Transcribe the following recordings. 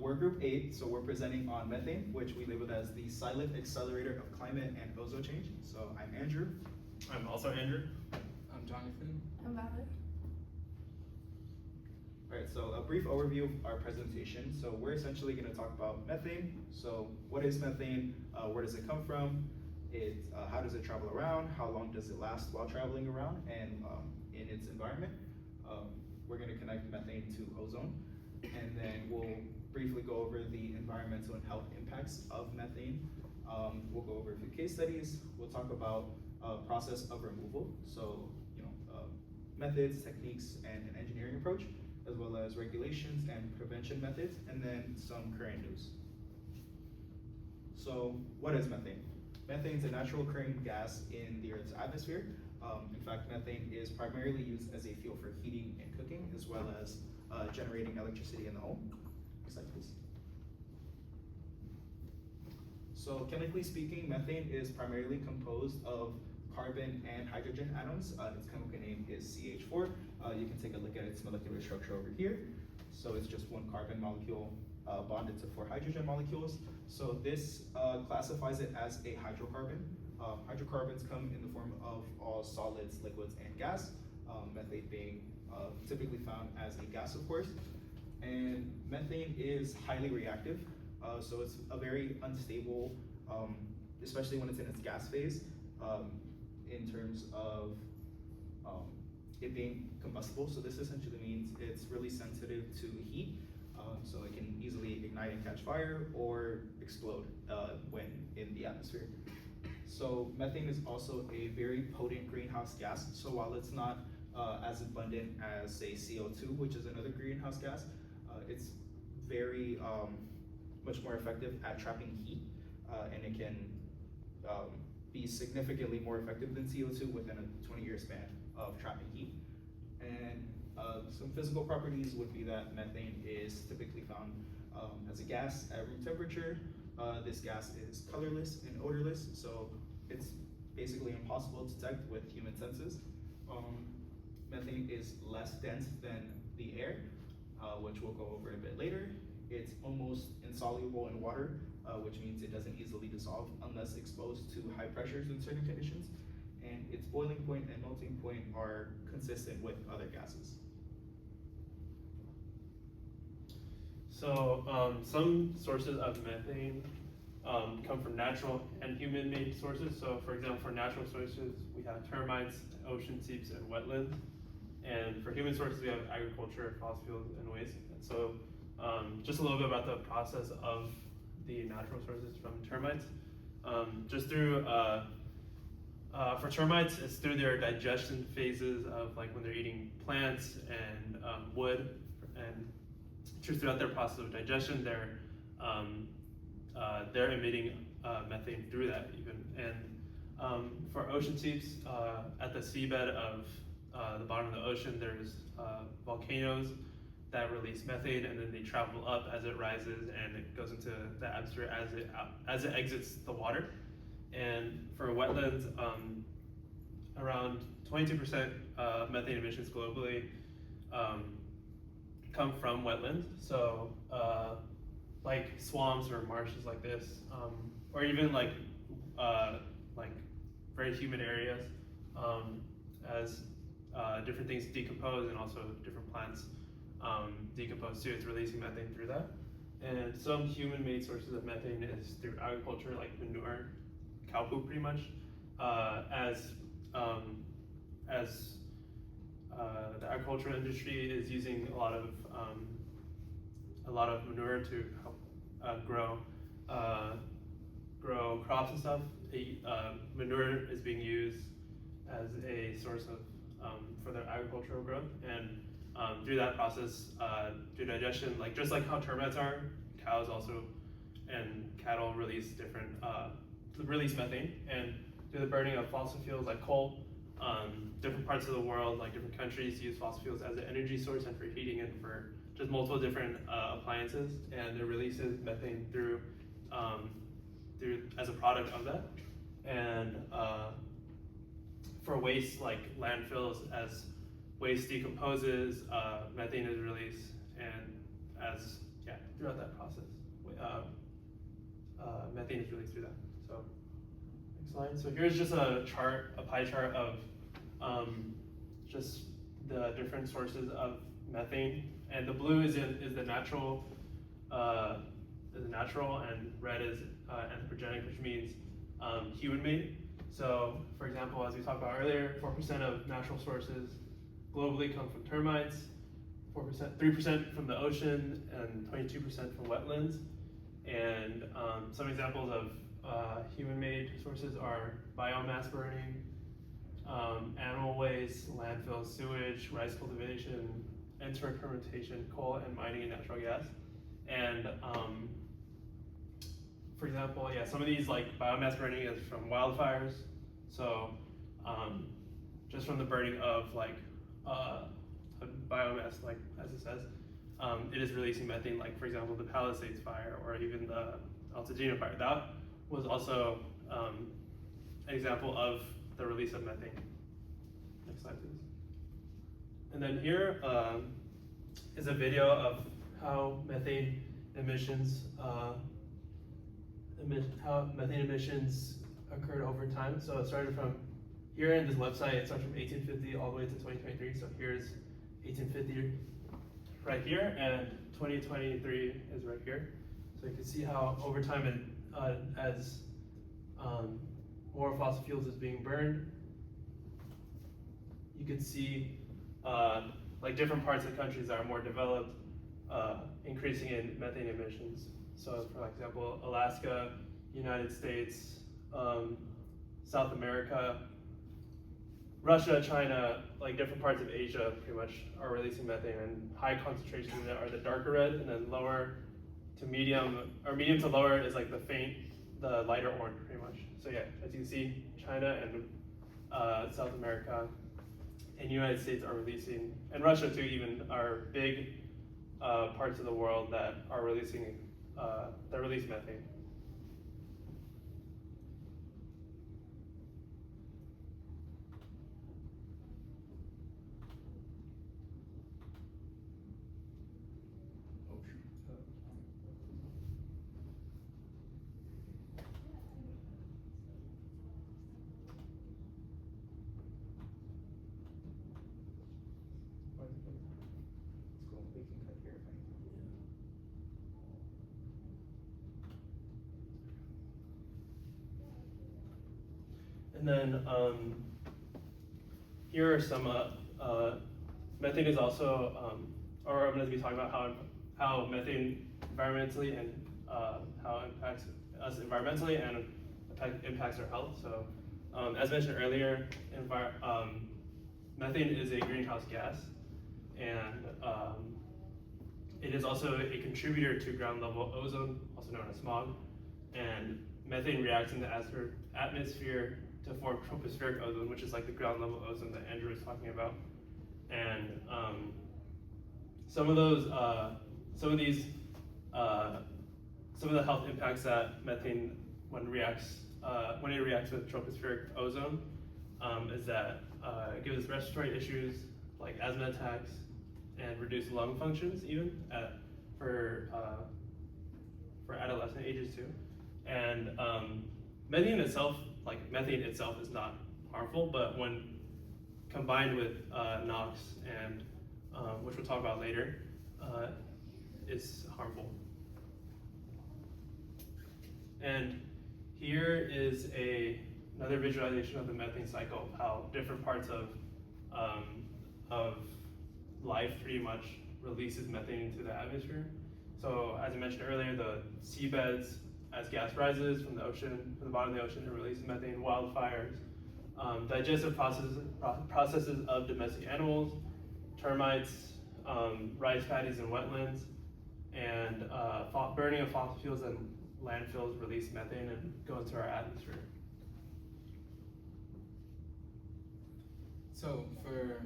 We're group 8, so we're presenting on methane, which we labeled as the silent accelerator of climate and ozone change. So I'm Andrew. I'm also Andrew. I'm Jonathan. I'm Valerie. All right, so a brief overview of our presentation. So we're essentially going to talk about methane. So what is methane? Where does it come from? How does it travel around? How long does it last while traveling around and in its environment? We're going to connect methane to ozone, and then we'll briefly go over the environmental and health impacts of methane. We'll go over a few case studies. We'll talk about process of removal, so methods, techniques, and an engineering approach, as well as regulations and prevention methods, and then some current news. So what is methane? Methane is a natural occurring gas in the Earth's atmosphere. In fact, methane is primarily used as a fuel for heating and cooking, as well as generating electricity in the home. Next slide, please. So chemically speaking, methane is primarily composed of carbon and hydrogen atoms. Its chemical name is CH4. You can take a look at its molecular structure over here. So it's just one carbon molecule bonded to 4 hydrogen molecules. So this classifies it as a hydrocarbon. Hydrocarbons come in the form of all solids, liquids, and gas, methane being typically found as a gas, of course. And methane is highly reactive, so it's a very unstable, especially when it's in its gas phase, in terms of it being combustible. So this essentially means it's really sensitive to heat, so it can easily ignite and catch fire or explode when in the atmosphere. So methane is also a very potent greenhouse gas. So while it's not as abundant as, say, CO2, which is another greenhouse gas, it's very much more effective at trapping heat, and it can be significantly more effective than CO2 within a 20-year span of trapping heat. And some physical properties would be that methane is typically found as a gas at room temperature. This gas is colorless and odorless, so it's basically impossible to detect with human senses. Methane is less dense than the air, which we'll go over a bit later. It's almost insoluble in water, which means it doesn't easily dissolve unless exposed to high pressures in certain conditions. And its boiling point and melting point are consistent with other gases. So some sources of methane come from natural and human-made sources. So for example, for natural sources, we have termites, ocean seeps, and wetlands. And for human sources, we have agriculture, fossil fuels, and waste. And so just a little bit about the process of the natural sources from termites. Just through, for termites, it's through their digestion phases of like when they're eating plants and wood, and just throughout their process of digestion, they're emitting methane through that even. And for ocean seeps, at the seabed of the bottom of the ocean, there's volcanoes that release methane, and then they travel up as it rises, and it goes into the atmosphere as it exits the water. And for wetlands, around 22% of methane emissions globally come from wetlands. So like swamps or marshes like this, or even like very humid areas, as different things decompose, and also different plants decompose too. It's releasing methane through that. And some human-made sources of methane is through agriculture, like manure, cow poop, pretty much. As the agricultural industry is using a lot of manure to help grow crops and stuff. Manure is being used as a source of for their agricultural growth, and through that process, through digestion, just like how termites are, cows also and cattle release methane, and through the burning of fossil fuels like coal, different parts of the world, like different countries, use fossil fuels as an energy source and for heating and for just multiple different appliances, and it releases methane through as a product of that. And for waste like landfills, as waste decomposes, methane is released, and throughout that process. Methane is released through that. So next slide. So here's just a chart, a pie chart of just the different sources of methane, and the blue is the natural, and red is anthropogenic, which means human-made. So, for example, as we talked about earlier, 4% of natural sources globally come from termites, 3% from the ocean, and 22% from wetlands. And some examples of human-made sources are biomass burning, animal waste, landfills, sewage, rice cultivation, end-to-end fermentation, coal, and mining and natural gas. And for example, some of these, like biomass burning, is from wildfires. So just from the burning of a biomass, like as it says, it is releasing methane. Like for example, the Palisades fire or even the Altadena fire. That was also an example of the release of methane. Next slide, please. And then here is a video of how methane emissions occurred over time. So it started from here in this website. It starts from 1850 all the way to 2023. So here's 1850 right here, and 2023 is right here. So you can see how over time, as more fossil fuels is being burned, you can see like different parts of the countries that are more developed, increasing in methane emissions. So for example, Alaska, United States, South America, Russia, China, like different parts of Asia pretty much are releasing methane, and high concentrations in it are the darker red, and then lower to medium, or medium to lower is like the lighter orange pretty much. So yeah, as you can see, China and South America and United States are releasing, and Russia too even, are big parts of the world that are releasing, that release methane. And then here are some, methane is also, or I'm going to be talking about how methane environmentally and how it impacts us environmentally and impacts our health. So as mentioned earlier, methane is a greenhouse gas, and it is also a contributor to ground level ozone, also known as smog. And methane reacts in the atmosphere to form tropospheric ozone, which is like the ground level ozone that Andrew was talking about. And some of the health impacts that methane, when it reacts with tropospheric ozone, is that it gives us respiratory issues like asthma attacks and reduced lung functions even for adolescent ages too. And methane itself is not harmful, but when combined with NOx and which we'll talk about later, is harmful. And here is another visualization of the methane cycle, how different parts of life pretty much releases methane into the atmosphere. So as I mentioned earlier, the seabeds, as gas rises from the bottom of the ocean, it releases methane. Wildfires, digestive processes of domestic animals, termites, rice paddies and wetlands, and burning of fossil fuels and landfills release methane and go into our atmosphere. So for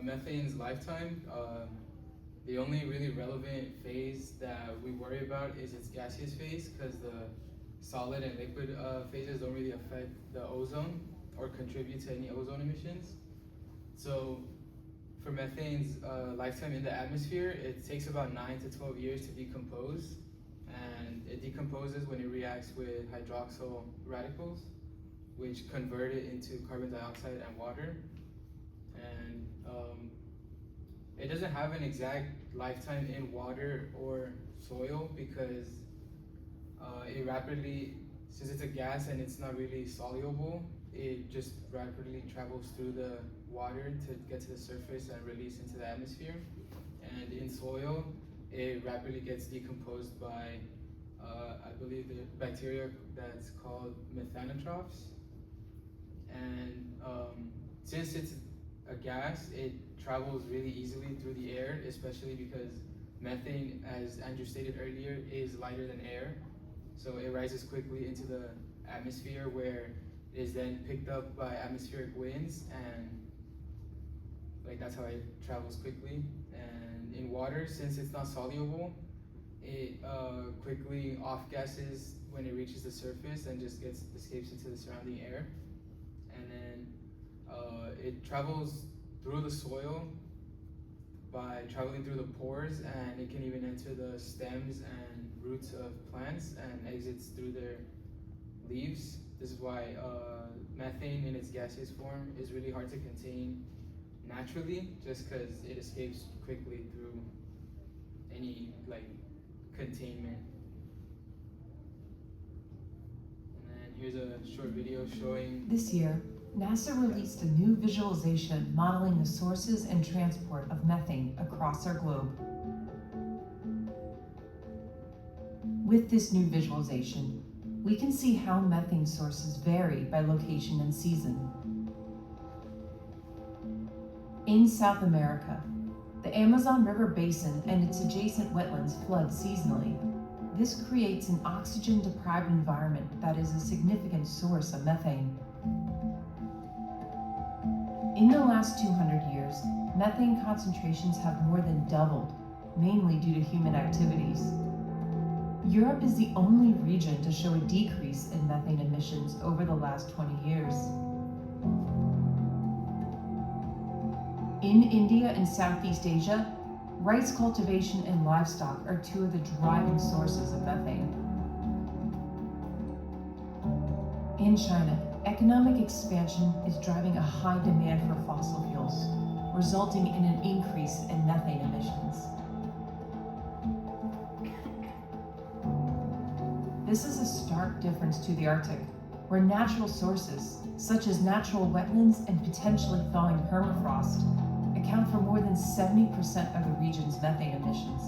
methane's lifetime, the only really relevant phase that we worry about is its gaseous phase, because the solid and liquid phases don't really affect the ozone or contribute to any ozone emissions. So for methane's lifetime in the atmosphere, it takes about 9 to 12 years to decompose, and it decomposes when it reacts with hydroxyl radicals, which convert it into carbon dioxide and water. And it doesn't have an exact lifetime in water or soil because it rapidly, since it's a gas and it's not really soluble, it just rapidly travels through the water to get to the surface and release into the atmosphere. And in soil, it rapidly gets decomposed by, I believe, the bacteria that's called methanotrophs. And since it's a gas, it travels really easily through the air, especially because methane, as Andrew stated earlier, is lighter than air. So it rises quickly into the atmosphere where it is then picked up by atmospheric winds, and that's how it travels quickly. And in water, since it's not soluble, it quickly off-gasses when it reaches the surface and just escapes into the surrounding air. And then it travels through the soil by traveling through the pores, and it can even enter the stems and roots of plants and exits through their leaves. This is why methane in its gaseous form is really hard to contain naturally, just because it escapes quickly through any containment. And then here's a short video showing. This year, NASA released a new visualization modeling the sources and transport of methane across our globe. With this new visualization, we can see how methane sources vary by location and season. In South America, the Amazon River Basin and its adjacent wetlands flood seasonally. This creates an oxygen-deprived environment that is a significant source of methane. In the last 200 years, methane concentrations have more than doubled, mainly due to human activities. Europe is the only region to show a decrease in methane emissions over the last 20 years. In India and Southeast Asia, rice cultivation and livestock are two of the driving sources of methane. In China, economic expansion is driving a high demand for fossil fuels, resulting in an increase in methane emissions. This is a stark difference to the Arctic, where natural sources, such as natural wetlands and potentially thawing permafrost, account for more than 70% of the region's methane emissions.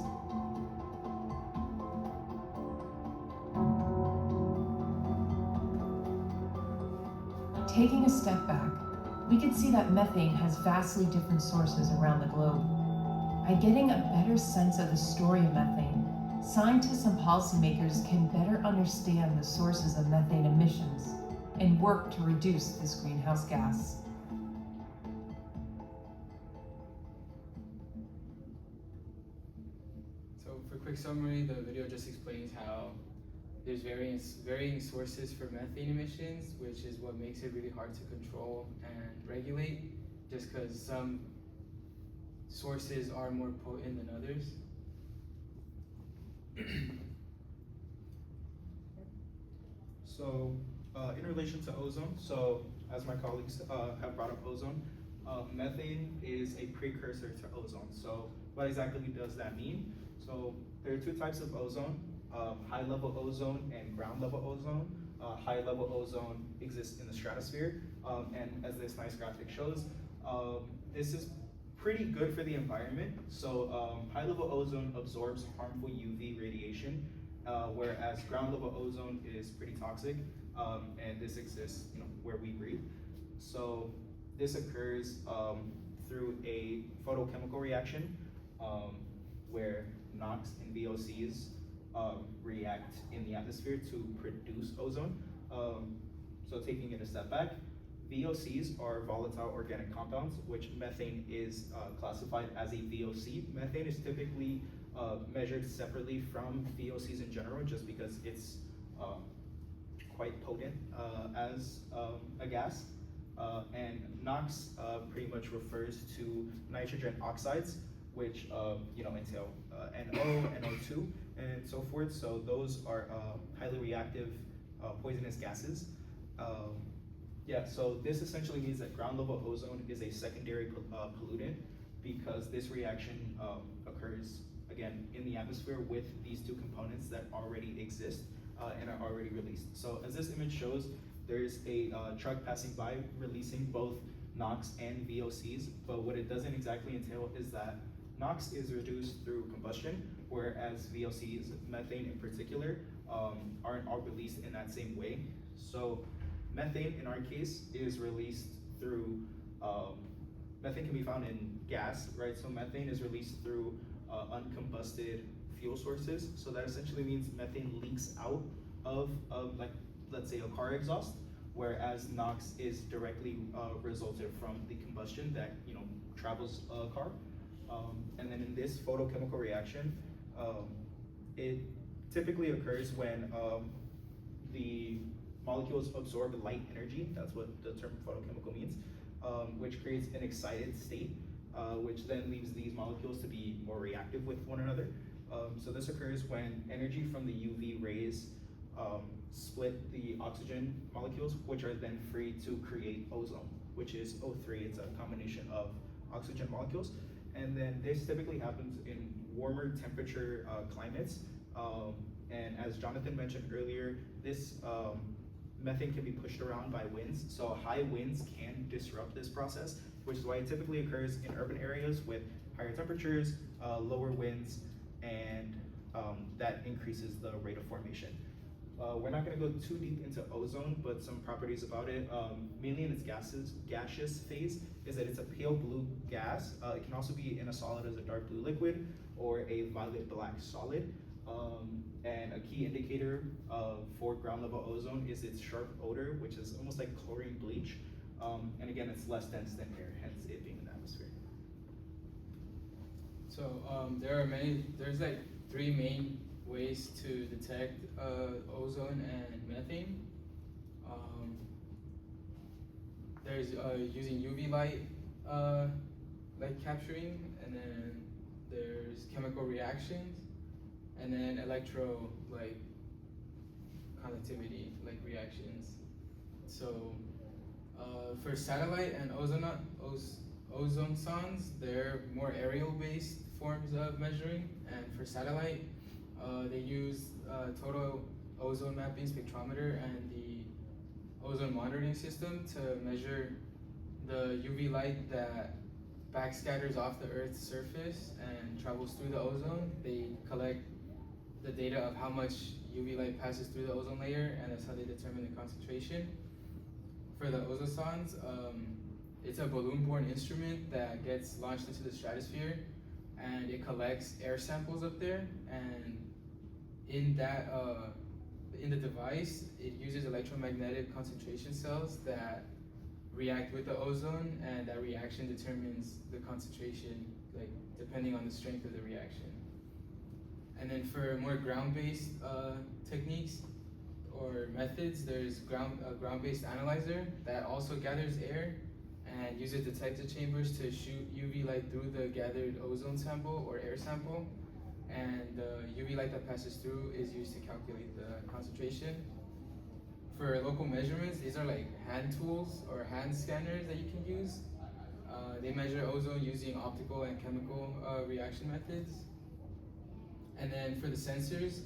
Taking a step back, we can see that methane has vastly different sources around the globe. By getting a better sense of the story of methane, scientists and policymakers can better understand the sources of methane emissions and work to reduce this greenhouse gas. So for a quick summary, the video just explains how there's varying sources for methane emissions, which is what makes it really hard to control and regulate, just because some sources are more potent than others. So, in relation to ozone, so as my colleagues have brought up ozone, methane is a precursor to ozone. So what exactly does that mean? So there are two types of ozone, high-level ozone and ground-level ozone. High-level ozone exists in the stratosphere, and as this nice graphic shows, this is pretty good for the environment. So high-level ozone absorbs harmful UV radiation, whereas ground-level ozone is pretty toxic, and this exists, where we breathe. So this occurs through a photochemical reaction, where NOx and VOCs react in the atmosphere to produce ozone. So taking it a step back, VOCs are volatile organic compounds, which methane is classified as a VOC. Methane is typically measured separately from VOCs in general, just because it's quite potent as a gas. And NOx pretty much refers to nitrogen oxides, which entail NO, NO2, and so forth. So those are highly reactive poisonous gases. So this essentially means that ground level ozone is a secondary pollutant because this reaction occurs again in the atmosphere with these two components that already exist and are already released. So as this image shows, there's a truck passing by releasing both NOx and VOCs, but what it doesn't exactly entail is that NOx is reduced through combustion, whereas VOCs, methane in particular, aren't all released in that same way. So methane, in our case, is released through, methane can be found in gas, right? So methane is released through uncombusted fuel sources. So that essentially means methane leaks out of like, let's say a car exhaust, whereas NOx is directly resulted from the combustion that travels a car. And then in this photochemical reaction, it typically occurs when the molecules absorb light energy. That's what the term photochemical means, which creates an excited state, which then leaves these molecules to be more reactive with one another. So this occurs when energy from the UV rays split the oxygen molecules, which are then free to create ozone, which is O3. It's a combination of oxygen molecules. And then this typically happens in warmer temperature climates. And as Jonathan mentioned earlier, this methane can be pushed around by winds. So high winds can disrupt this process, which is why it typically occurs in urban areas with higher temperatures, lower winds, and that increases the rate of formation. We're not going to go too deep into ozone, but some properties about it, mainly in its gaseous phase, is that it's a pale blue gas. It can also be in a solid as a dark blue liquid or a violet black solid. And a key indicator for ground level ozone is its sharp odor, which is almost like chlorine bleach. And again, it's less dense than air, hence it being in the atmosphere. So there's like three main ways to detect ozone and methane. There's using UV light capturing, and then there's chemical reactions, and then conductivity reactions. So for satellite and ozone sondes, they're more aerial based forms of measuring, and for satellite they use total ozone mapping spectrometer and the ozone monitoring system to measure the UV light that backscatters off the Earth's surface and travels through the ozone. They collect the data of how much UV light passes through the ozone layer, and that's how they determine the concentration. For the ozosondes, it's a balloon-borne instrument that gets launched into the stratosphere, and it collects air samples up there. And in the device, it uses electromagnetic concentration cells that react with the ozone, and that reaction determines the concentration, depending on the strength of the reaction. And then for more ground-based techniques or methods, there's ground-based analyzer that also gathers air and uses detector chambers to shoot UV light through the gathered ozone sample or air sample. And the UV light that passes through is used to calculate the concentration. For local measurements, these are hand tools or hand scanners that you can use. They measure ozone using optical and chemical reaction methods. And then for the sensors,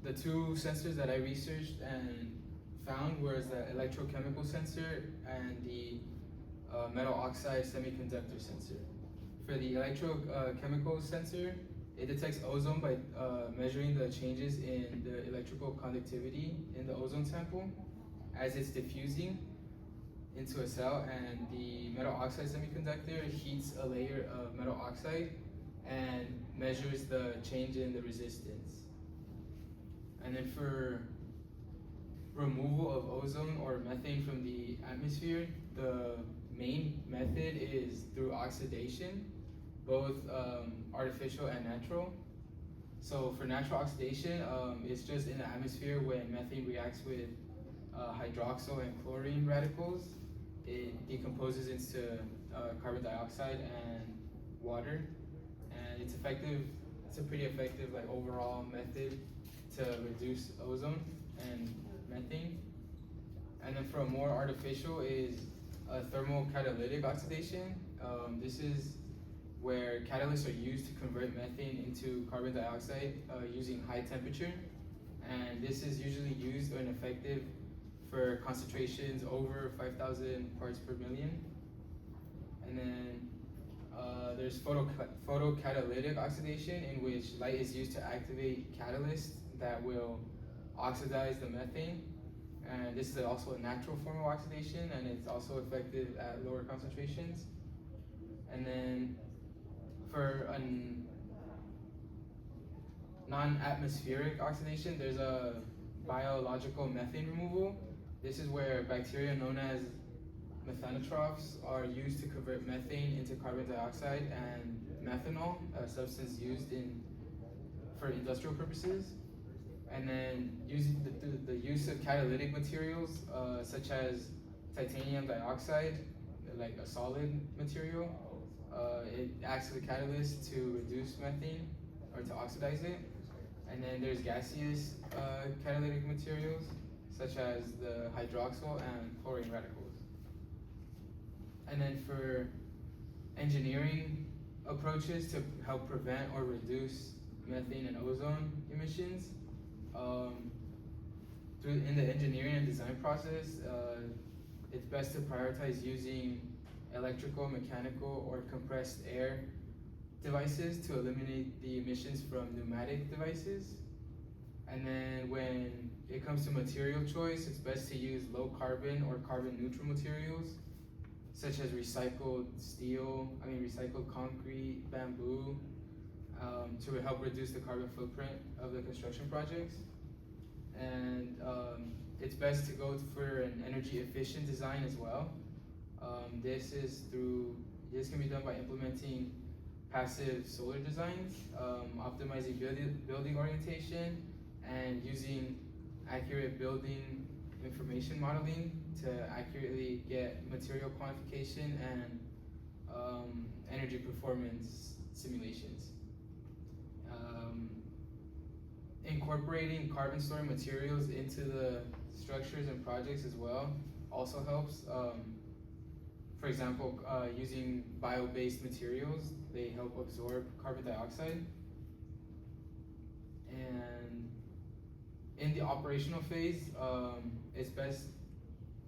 the two sensors that I researched and found was the electrochemical sensor and the metal oxide semiconductor sensor. For the electrochemical sensor, it detects ozone by measuring the changes in the electrical conductivity in the ozone sample as it's diffusing into a cell, and the metal oxide semiconductor heats a layer of metal oxide and measures the change in the resistance. And then for removal of ozone or methane from the atmosphere, the main method is through oxidation, both artificial and natural. So for natural oxidation, it's just in the atmosphere when methane reacts with hydroxyl and chlorine radicals, it decomposes into carbon dioxide and water, and it's effective. It's a pretty effective like overall method to reduce ozone and methane. And then for a more artificial is thermal catalytic oxidation. This is where catalysts are used to convert methane into carbon dioxide using high temperature. And this is usually used and effective for concentrations over 5,000 parts per million. And then there's photocatalytic oxidation, in which light is used to activate catalysts that will oxidize the methane. And this is also a natural form of oxidation, and it's also effective at lower concentrations. And then for a non-atmospheric oxidation, there's a biological methane removal. This is where bacteria known as methanotrophs are used to convert methane into carbon dioxide and methanol, a substance used for industrial purposes. And then using the use of catalytic materials such as titanium dioxide, like a solid material, it acts as a catalyst to reduce methane or to oxidize it. And then there's gaseous catalytic materials such as the hydroxyl and chlorine radicals. And then for engineering approaches to help prevent or reduce methane and ozone emissions, in the engineering and design process, it's best to prioritize using electrical, mechanical, or compressed air devices to eliminate the emissions from pneumatic devices. And then when it comes to material choice, it's best to use low carbon or carbon neutral materials such as recycled concrete, bamboo, to help reduce the carbon footprint of the construction projects. And it's best to go for an energy efficient design as well. This can be done by implementing passive solar designs, optimizing building orientation, and using accurate building information modeling to accurately get material quantification and energy performance simulations. Incorporating carbon storing materials into the structures and projects as well also helps. For example, using bio-based materials, they help absorb carbon dioxide. And in the operational phase, it's best,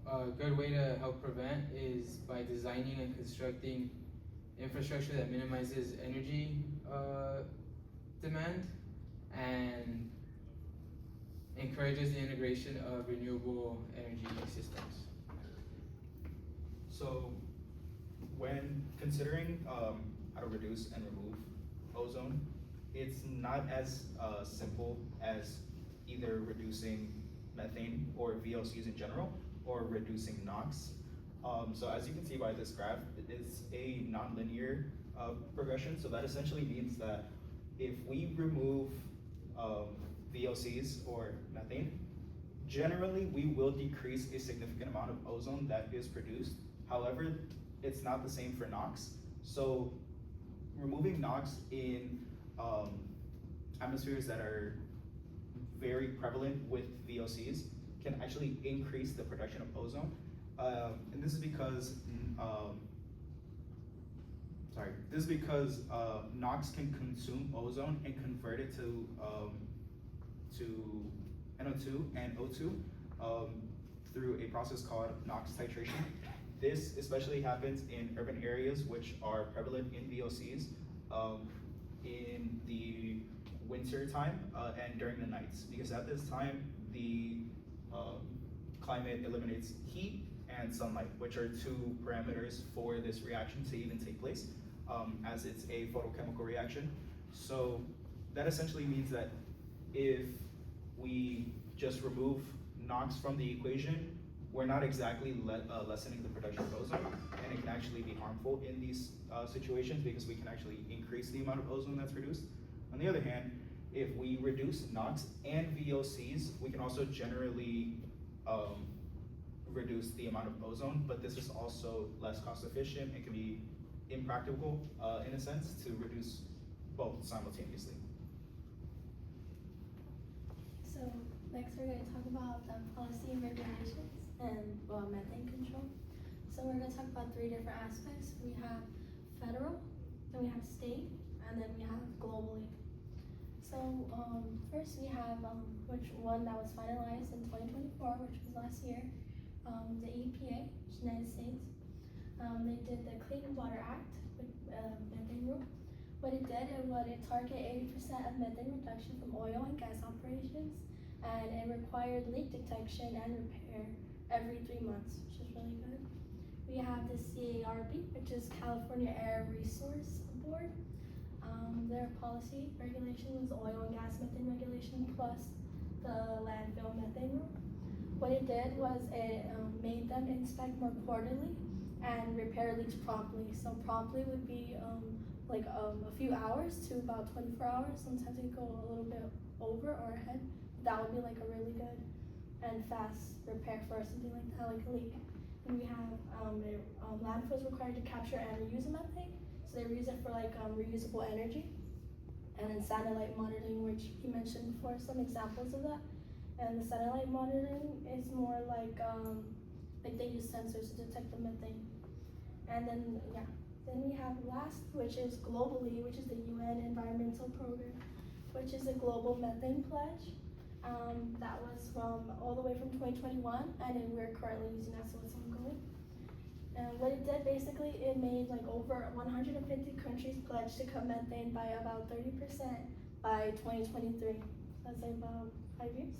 a good way to help prevent is by designing and constructing infrastructure that minimizes energy demand and encourages the integration of renewable energy systems. So when considering how to reduce and remove ozone, it's not as simple as either reducing methane or VOCs in general, or reducing NOx. So as you can see by this graph, it's a nonlinear progression. So that essentially means that if we remove VOCs or methane, generally we will decrease a significant amount of ozone that is produced. However, it's not the same for NOx. So removing NOx in atmospheres that are very prevalent with VOCs can actually increase the production of ozone. And this is because NOx can consume ozone and convert it to NO2 and O2 through a process called NOx titration. This especially happens in urban areas which are prevalent in VOCs in the winter time and during the nights, because at this time the climate eliminates heat and sunlight, which are two parameters for this reaction to even take place, as it's a photochemical reaction. So that essentially means that if we just remove NOx from the equation, we're not exactly lessening the production of ozone, and it can actually be harmful in these situations because we can actually increase the amount of ozone that's produced. On the other hand, if we reduce NOx and VOCs, we can also generally reduce the amount of ozone, but this is also less cost efficient and can be impractical in a sense to reduce both simultaneously. So next we're going to talk about policy and regulations and methane control. So we're going to talk about three different aspects. We have federal, then we have state, and then we have globally. So first we have which one that was finalized in 2024, which was last year, the EPA, United States. They did the Clean Water Act with methane rule. What it did is what it targeted 80% of methane reduction from oil and gas operations, and it required leak detection and repair every 3 months, which is really good. We have the CARB, which is California Air Resource Board. Their policy regulation was oil and gas methane regulation plus the landfill methane rule. What it did was it made them inspect more quarterly and repair leaks promptly. So promptly would be like a few hours to about 24 hours. Sometimes it go a little bit over or ahead. That would be like a really good and fast repair for something like that, like a leak. And we have landfills required to capture and reuse methane. So they reuse it for like reusable energy. And then satellite monitoring, which he mentioned before, some examples of that. And the satellite monitoring is more like they use sensors to detect the methane. And then, yeah. Then we have last, which is globally, which is the UN Environmental Program, which is a global methane pledge. That was from all the way from 2021, and then we're currently using that, so it's ongoing. And what it did, basically, it made like over 150 countries pledge to cut methane by about 30% by 2023. That's like about 5 years.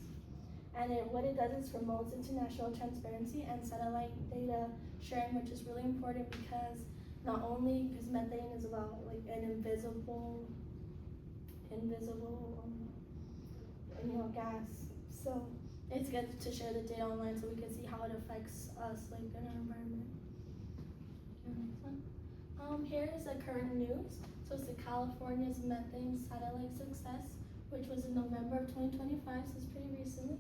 And what it does is promotes international transparency and satellite data sharing, which is really important because not only because methane is about like an invisible gas. So it's good to share the data online so we can see how it affects us like in our environment. Here is the current news. So it's the California's methane satellite success, which was in November of 2025, so it's pretty recently.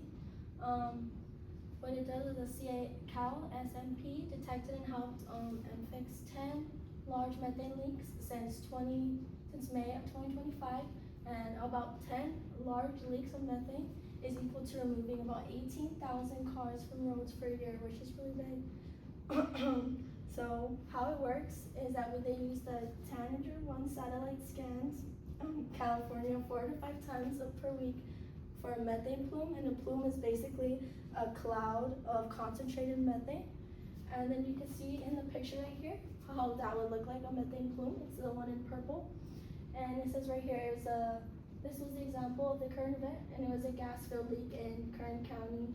What it does is the Cal SMP detected and helped and fixed 10 large methane leaks since May of 2025, and about 10 large leaks of methane is equal to removing about 18,000 cars from roads per year, which is really big. So how it works is that when they use the Tanager 1 satellite scans California 4 to 5 times per week for a methane plume, and a plume is basically a cloud of concentrated methane. And then you can see in the picture right here how that would look like a methane plume. It's the one in purple. And it says right here, this was the example of the current event, and it was a gas-filled leak in Kern County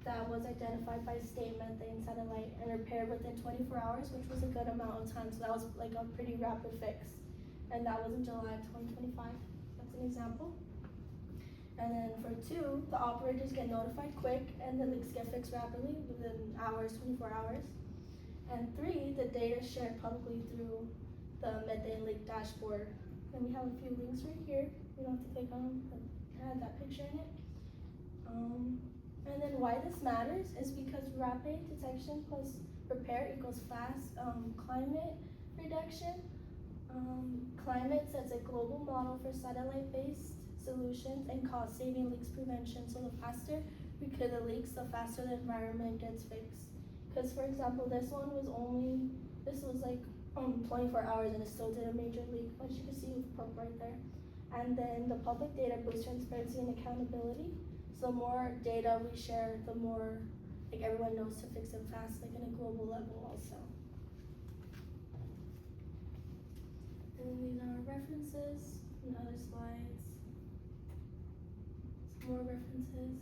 that was identified by state methane satellite and repaired within 24 hours, which was a good amount of time. So that was like a pretty rapid fix. And that was in July of 2025. That's an example. And then for 2, the operators get notified quick and the leaks get fixed rapidly within hours, 24 hours. And 3, the data is shared publicly through the methane leak dashboard. And we have a few links right here. You don't have to click on them, but it had that picture in it. And then why this matters is because rapid detection plus repair equals fast climate reduction. Climate sets a global model for satellite-based solutions and cost-saving leaks prevention. So the faster we clear the leaks, the faster the environment gets fixed. Because for example, this was like 24 hours and it still did a major leak, as you can see with the purple right there. And then the public data boosts transparency and accountability. So the more data we share, the more like everyone knows to fix it fast, like in a global level also. And these are references and other slides. Some more references.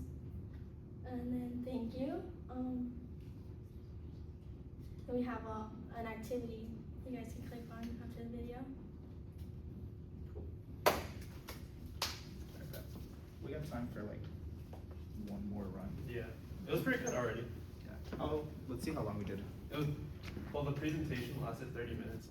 And then thank you. Then we have an activity you guys can click on after the video. Okay. We have time for like one more run. Yeah, it was pretty good already. Yeah. Oh, let's see how long we did. The presentation lasted 30 minutes.